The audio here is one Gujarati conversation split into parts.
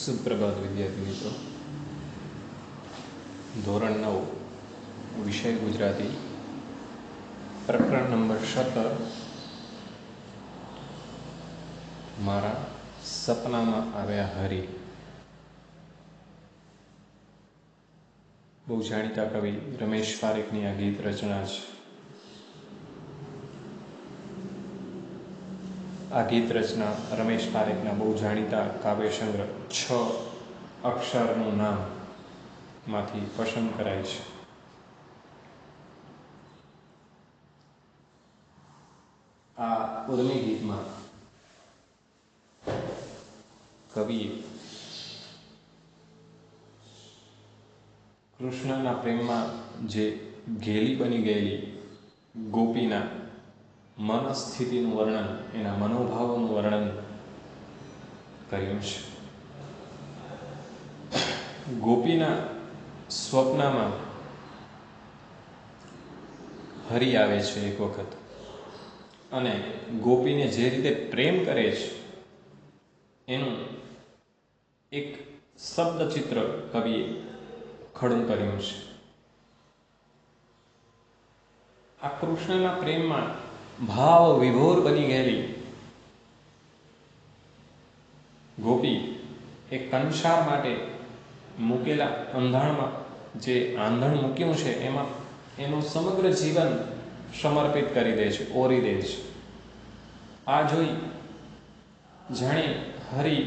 સુપ્રભાત વિદ્યાર્થી મિત્રો. ધોરણ 9 વિષય ગુજરાતી, પ્રકરણ નંબર 17. મારા સપનામાં આવ્યા હરી. બહુ જાણીતા કવિ રમેશ પારેખની આ ગીત રચના છે. આ ગીત રચના રમેશ પારેખના બહુ જાણીતા કાવ્ય સંગ્રહ 6 અક્ષરનું નામ માંથી પસંદ કરાય છે. આ ઉર્મી ગીતમાં કવિએ કૃષ્ણના પ્રેમમાં જે ઘેલી બની ગયેલી ગોપીના મનસ્થિતિનું વર્ણન, એના મનોભાવોનું વર્ણન કર્યું છે. ગોપીના સ્વપ્નમાં હરિ આવે છે એક વખત, અને ગોપીને જે રીતે પ્રેમ કરે છે એનું એક શબ્દચિત્ર કવિએ ખડું કર્યું છે. આ કૃષ્ણના પ્રેમમાં ભાવ વિભોર બની ગયેલી ગોપી એ કંસાર માટે મૂકેલા અંધાણમાં જે આંધણ મૂક્યું છે એમાં એનું સમગ્ર જીવન સમર્પિત કરી દે છે, ઓરી દે છે. આ જોઈ જાણે હરિ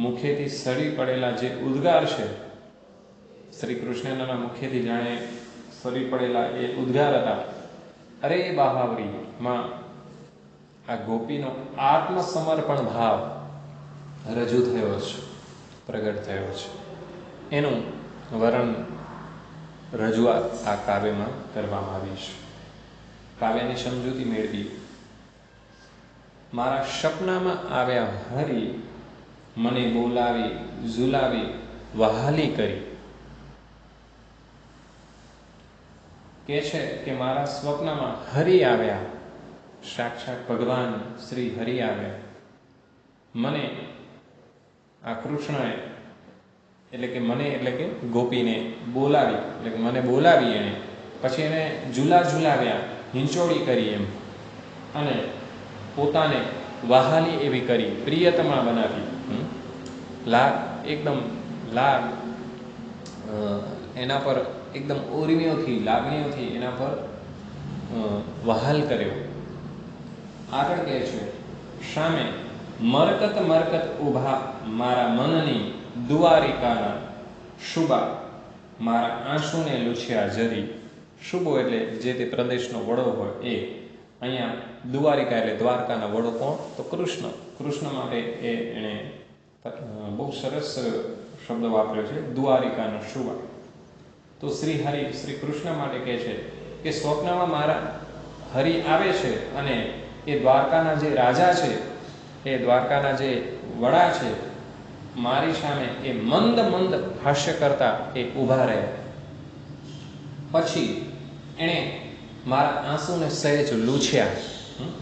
મુખેથી સડી પડેલા જે ઉદ્ગાર છે, શ્રી કૃષ્ણના મુખેથી જાણે સડી પડેલા એ ઉદ્ગાર હતા, અરે બાહાવરી માં આ ગોપીનો આત્મસમર્પણ ભાવ રજૂ થયો છે, પ્રગટ થયો છે. એનું વર્ણન, રજૂઆત આ કાવ્યમાં કરવામાં આવી છે. કાવ્યની સમજૂતી મેળવી. મારા સપનામાં આવ્યા હરી, મને બોલાવી ઝુલાવી વહાલી કરી. કે છે કે મારા સ્વપ્નમાં હરિ આવ્યા, સાક્ષાત ભગવાન શ્રી હરિ આવ્યા. મને આ કૃષ્ણએ એટલે કે ગોપીને બોલાવી, એટલે કે મને બોલાવી એણે, પછી એને ઝુલાવ્યા, હિંચોળી કરી એમ, અને પોતાને વહાલી એવી કરી, પ્રિયતમા બનાવી. એકદમ લાગ એના પર એકદમ ઉર્મિઓથી, લાગણીઓથી એના પર વહાલ કર્યો. આગળ કહે છે, સામે મરકત ઊભા મારા મનની દ્વારિકાના શુબા, મારા આંસુને લૂછ્યા જરી. શુબો એટલે જે તે પ્રદેશનો વડો હોય એ. અહીંયા દ્વારિકા એટલે દ્વારકાના વડો કોણ? તો કૃષ્ણ. કૃષ્ણ માટે એણે બહુ સરસ શબ્દ વાપર્યો છે, દ્વારિકાના શુબા. તો શ્રી કૃષ્ણ માટે કહે છે કે સ્વપ્નમાં મારા હરિ આવે છે, અને એ દ્વારકાના જે રાજા છે, એ દ્વારકાના જે વડા છે, મારી સામે એ મંદ હાસ્ય કરતા એ ઊભા રહે. પછી એણે મારા આંસુને સહેજ લૂછ્યા.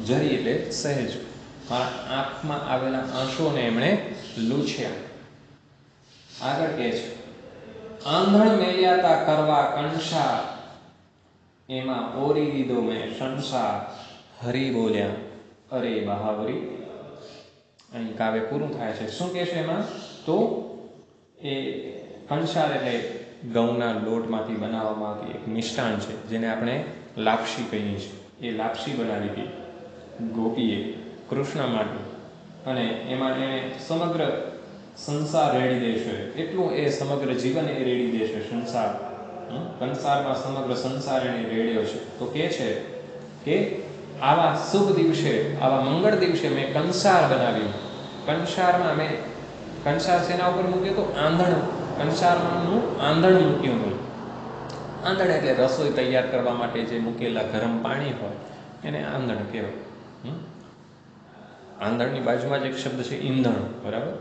જરી એટલે સહેજ. મારા આંખમાં આવેલા આંસુઓને એમણે લૂછ્યા. આગળ કહે છે, આંધણ મેલ્યાતા કરવા કંસાર, એમાં ઓરી દીધો મેં સંસાર. હરિ બોલ્યા અરે બહાવરી. અહીં કાવ્ય પૂરું થાય છે. શું કહે છે એમાં? તો એ કંસાર એટલે ઘઉંના લોટમાંથી બનાવવામાં આવતી એક મિષ્ટાન છે, જેને આપણે લાપસી કહીએ છીએ. એ લાપસી બનાવી હતી ગોપીએ કૃષ્ણ માટે, અને એમાં એણે સમગ્ર સંસાર રેડી દેશે. એટલું એ સમગ્ર જીવન એ રેડી દેશે. કંસારમાં સમગ્ર સંસાર એને રેડ્યો છે. તો કે છે કે આવા શુભ દિવસે, આવા મંગળ દિવસે મેં કંસાર બનાવ્યું. કંસારમાં મેં કંસાર શેના ઉપર મૂક્યો? તો આંધણ. કંસારનું આંધણ મૂક્યું હતું. આંધણ એટલે રસોઈ તૈયાર કરવા માટે જે મૂકેલા ગરમ પાણી હોય એને આંધણ કહેવાય. આંધણની બાજુમાં જ એક શબ્દ છે ઈંધણ, બરાબર.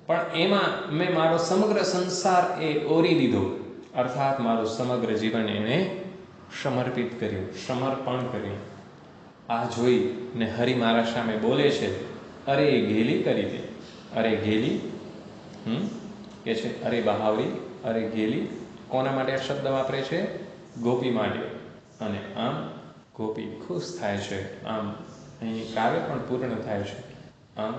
પણ એમાં મેં મારો સમગ્ર સંસાર એ ઓરી દીધો, અર્થાત મારું સમગ્ર જીવન એને સમર્પિત કર્યું, સમર્પણ કર્યું. આ જોઈને હરિ મારા સામે બોલે છે, અરે ઘેલી કરી દે. અરે ઘેલી કે છે અરે બહાવરી, અરે ગેલી. કોના માટે આ શબ્દ વાપરે છે? ગોપી માટે. અને આમ ગોપી ખુશ થાય છે. આમ અહીં કાવ્ય પણ પૂર્ણ થાય છે. આમ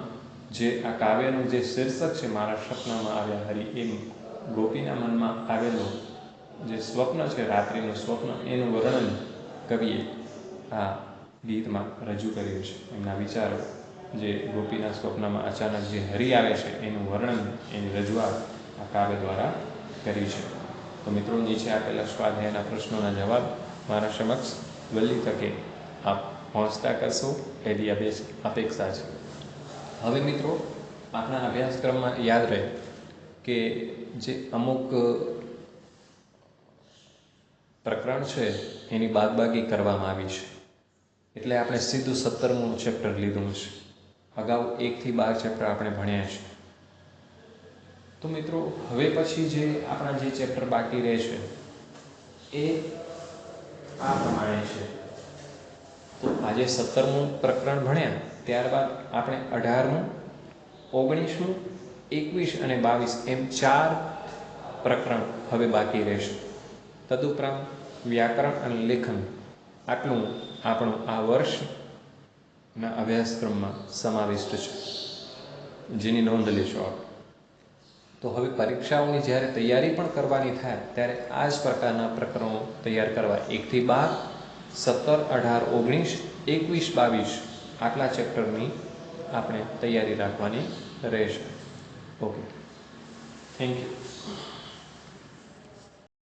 જે આ કાવ્યનું જે શીર્ષક છે મારા સપનામાં આવ્યા હરિ, એમ ગોપીના મનમાં આવેલું જે સ્વપ્ન છે, રાત્રિનું સ્વપ્ન, એનું વર્ણન કવિએ આ ગીતમાં રજૂ કર્યું છે. એમના વિચારો, જે ગોપીના સ્વપ્નમાં અચાનક જે હરિ આવે છે એનું વર્ણન, એની રજૂઆત આ કાવ્ય દ્વારા કરી છે. તો મિત્રો, નીચે આપેલા સ્વાધ્યાયના પ્રશ્નોના જવાબ મારા સમક્ષ વહેલી તકે આપ પહોંચતા કરશો એવી અપેક્ષા છે. હવે મિત્રો, આપણા અભ્યાસક્રમમાં યાદ રહે કે જે અમુક પ્રકરણ છે એની બાદબાકી કરવામાં આવી છે. એટલે આપણે સીધું 17મું ચેપ્ટર લીધું છે. અગાઉ 1 થી 12 ચેપ્ટર આપણે ભણ્યા છે. તો મિત્રો, હવે પછી જે આપણા જે ચેપ્ટર બાકી રહે છે એ આ પ્રમાણે છે. તો આજે 17મું પ્રકરણ ભણ્યા, ત્યારબાદ આપણે 18મું, 19મું, 21 અને 22 એમ 4 પ્રકરણ હવે બાકી રહેશે. તદુપરાંત વ્યાકરણ અને લેખન, આટલું આપણું આ વર્ષના અભ્યાસક્રમમાં સમાવિષ્ટ છે, જેની નોંધ લેશો આપ. તો હવે પરીક્ષાઓની જ્યારે તૈયારી પણ કરવાની થાય ત્યારે આ જ પ્રકારના પ્રકરણો તૈયાર કરવા. 1 થી 12, 17, 18, 19, 21, 22 આટલા ચેપ્ટરની આપણે તૈયારી રાખવાની રહેશે. Okay, thank you.